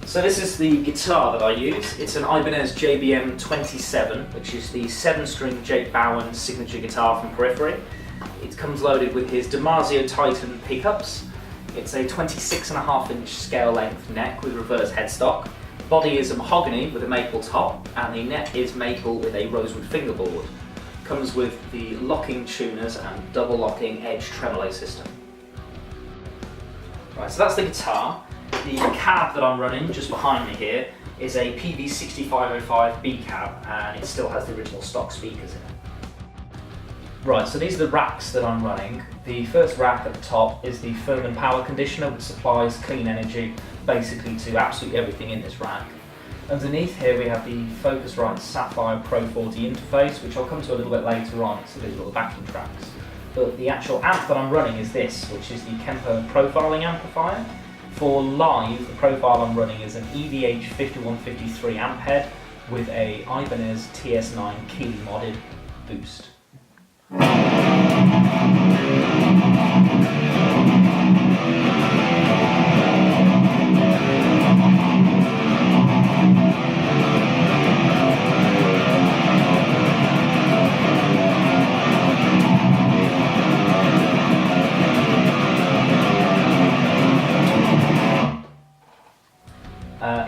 So this is the guitar that I use. It's an Ibanez JBM 27, which is the 7-string Jake Bowen signature guitar from Periphery. It comes loaded with his Damasio Titan pickups. It's a 26.5-inch scale length neck with reverse headstock. Body is a mahogany with a maple top, and the neck is maple with a rosewood fingerboard. Comes with the locking tuners and double locking edge tremolo system. Right, so that's the guitar. The cab that I'm running just behind me here is a PV6505 B cab, and it still has the original stock speakers in it. Right, so these are the racks that I'm running. The first rack at the top is the Firman power conditioner, which supplies clean energy basically to absolutely everything in this rack. Underneath here we have the Focusrite Sapphire Pro 40 interface, which I'll come to a little bit later on. It's a little backing tracks. But the actual amp that I'm running is this, which is the Kemper profiling amplifier. For live, the profile I'm running is an EVH 5153 amp head with a Ibanez TS9 KEELEY modded boost.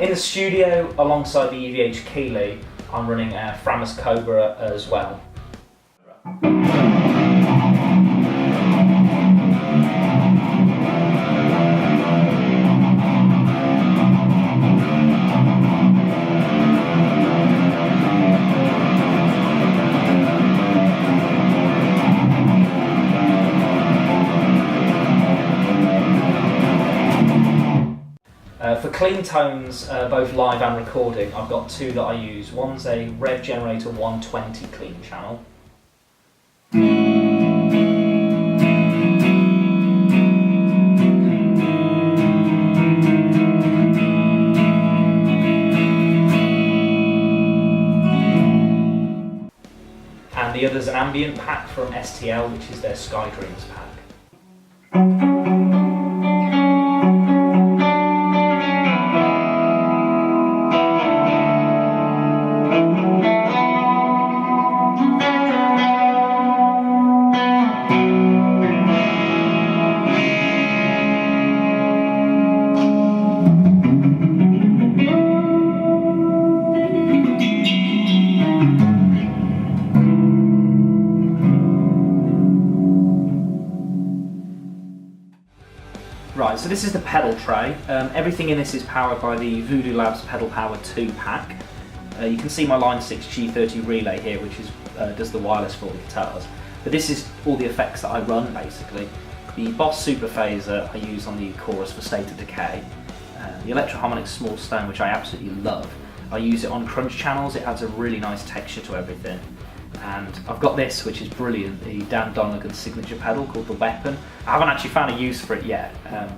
In the studio, alongside the EVH KEELEY, I'm running a FRAMUS COBRA as well. For clean tones, both live and recording, I've got two that I use. One's a REVV Generator 120 clean channel. And the other's an ambient pack from STL, which is their Sky Dreams pack. Right, so this is the pedal tray. Everything in this is powered by the Voodoo Labs Pedal Power 2 pack. You can see my Line 6 G30 relay here, which is, does the wireless for all the guitars. But this is all the effects that I run, basically. The Boss Super Phaser I use on the chorus for State of Decay. The Electroharmonic Small Stone, which I absolutely love. I use it on crunch channels. It adds a really nice texture to everything. And I've got this, which is brilliant, the Dan Donegan signature pedal called the Weapon. I haven't actually found a use for it yet,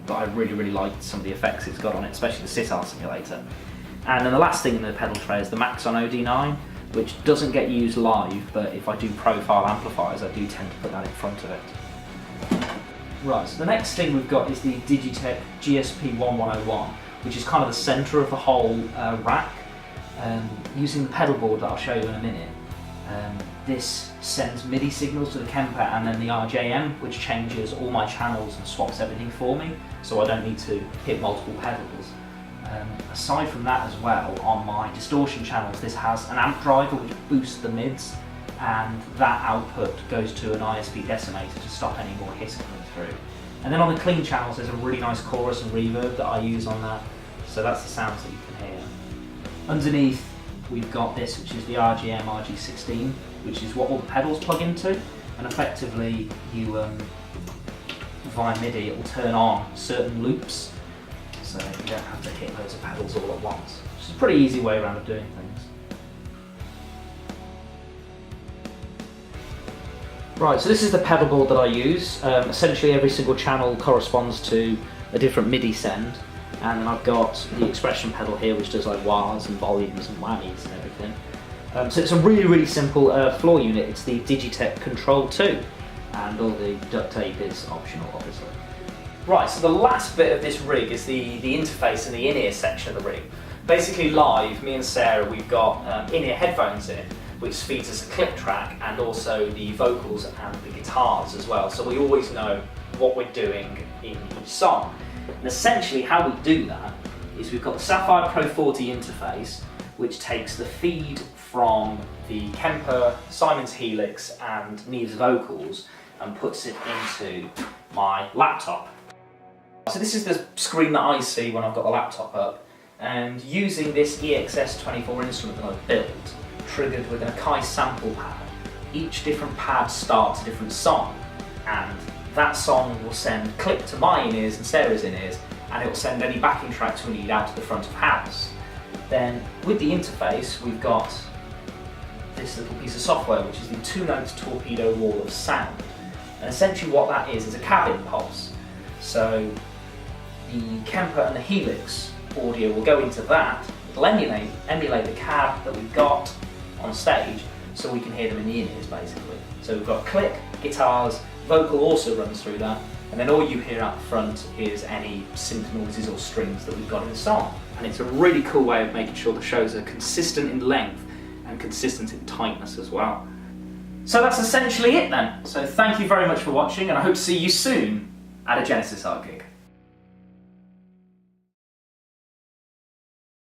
but I really liked some of the effects it's got on it, especially the sitar simulator. And then the last thing in the pedal tray is the Maxon OD9, which doesn't get used live, but if I do profile amplifiers, I do tend to put that in front of it. Right, so the next thing we've got is the Digitech GSP 1101, which is kind of the centre of the whole rack. Using the pedal board that I'll show you in a minute. This sends MIDI signals to the Kemper and then the RJM, which changes all my channels and swaps everything for me, so I don't need to hit multiple pedals. Aside from that as well, on my distortion channels, this has an amp driver which boosts the mids, and that output goes to an ISP decimator to stop any more hiss coming through. And then on the clean channels, there's a really nice chorus and reverb that I use on that, so that's the sounds that you can hear. Underneath, we've got this, which is the RGM RG16, which is what all the pedals plug into, and effectively you, via MIDI, it will turn on certain loops, so you don't have to hit loads of pedals all at once. Which is a pretty easy way around of doing things. Right, so this is the pedal board that I use. Essentially every single channel corresponds to a different MIDI send. And then I've got the expression pedal here, which does like wahs and volumes and whammies and everything. So it's a really simple floor unit. It's the Digitech Control 2, and all the duct tape is optional, obviously. Right, so the last bit of this rig is the interface and the in-ear section of the rig. Basically live, me and Sarah, we've got in-ear headphones in, which feeds us a click track and also the vocals and the guitars as well. So we always know what we're doing in each song. And essentially how we do that is we've got the Sapphire Pro 40 interface, which takes the feed from the Kemper, Simon's Helix and Neve's vocals and puts it into my laptop. So this is the screen that I see when I've got the laptop up, and using this EXS24 instrument that I've built, triggered with an Akai sample pad, each different pad starts a different song, and that song will send click to my in-ears and Sarah's in-ears, and it will send any backing tracks we need out to the front of house. Then with the interface we've got this little piece of software which is the 2-note torpedo wall of sound, and essentially what that is a cabin pulse. So the Kemper and the Helix audio will go into that, it'll emulate the cab that we've got on stage so we can hear them in the in-ears basically. So we've got click, guitars, vocal also runs through that, and then all you hear out the front is any synth noises or strings that we've got in the song. And it's a really cool way of making sure the shows are consistent in length and consistent in tightness as well. So that's essentially it then. So thank you very much for watching, and I hope to see you soon at a Genesis Art gig.